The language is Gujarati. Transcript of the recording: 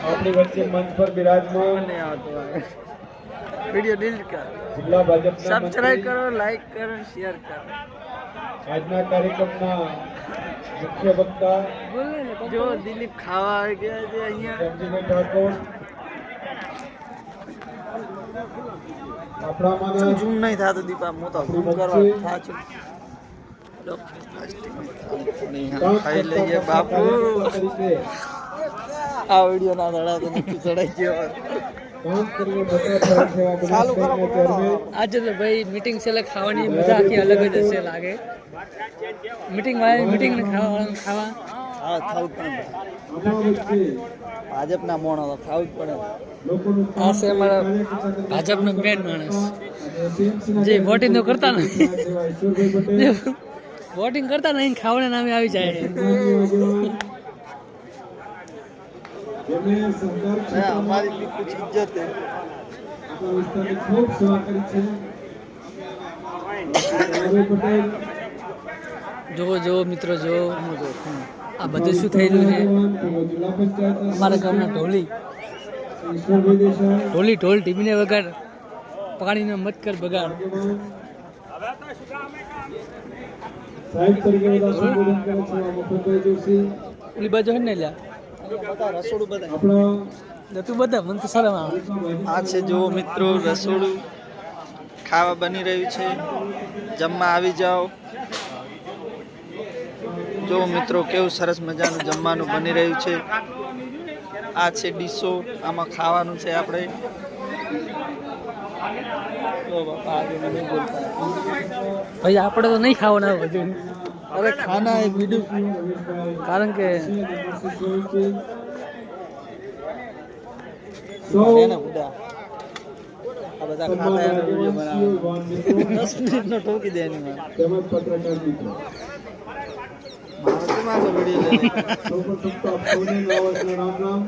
આપણી વચ્ચે મંચ પર બિરાજમાન वीडियो डिलीट कर જિલ્લા ભાજપના सब्सक्राइब મંત્રી, करो लाइक करो शेयर करो આજના કાર્યક્રમના મુખ્ય વક્તા जो दिलीप खावा आ गया है અહીંયા ધનજીભાઈ ઠાકોર, આપણામાંના ઝૂમ નહીં થાતું દીપા હું તો ઝૂમ કરવા થાચું ખાઈ લઈએ બાપુ તરીકે આ વિડિયો ના ચડાવતો નથી ચડાઈ ગયો કામ કરીને બતાવતા સેવા બનાસકાંઠાના ચેરમેન આજે તો ભાઈ મીટિંગ છે એટલે ખાવાની મજા આખી અલગ જ હશે લાગે મીટિંગ ને ખાવા હા ખાવું પણ આપણા વચ્ચે ભાજપના મોણો તો ખાવું જ પડે લોકોનું આ છે અમારા ભાજપનો મેન માણસ જે વોટિંગ તો કરતા નથી વોટિંગ કરતા નહીં ખાવાના નામે આવી જાય જેમણે સરકાર हमारी भी कुछ इज्जत है આપણા વિસ્તારની ખૂબ સેવા કરી છે. રાઘવ પટેલ, જો મિત્રો જો આ બધું શું થઈ રહ્યું છે પૂર્વ જિલ્લા પંચાયતના અમારા ગામના ઢોલી ઈશ્વરભાઈ દેસાઈ, ઢોલ ટીમીને વગાડ પાણીનો મત કર બગાડ સાહેબ તરીકે બધા સંબોધન કરે છે મફતભાઈ જોશી. ઓલી બાજુ હે ને લ્યા રસોડું બધા આપણા તું બધા મને તો શરમ આવે આ છે જો મિત્રો રસોડું ખાવા બની રહ્યું છે જમવા આવી જાઓ જો મિત્રો કેવું સરસ મજાનું જમવાનું બની રહ્યું છે આ છે ડીશો આમાં ખાવાનું છે આપણે ઓ બાપા આગે મને નહીં બોલતા ભાઈ આપણે તો નહીં ખાવાના બધું અરે ખાના એ બીડું કારણ કે એને ઉડા આ બધા ખાતા એનો વિડીયો બનાવે 10 મિનિટનો ટોકી દે એની માં તેમજ પત્રકાર મિત્રો, મારો તો મારો વિડીયો લે સૌપ્રથમ તો આપ સૌને નવા વર્ષના રામ રામ.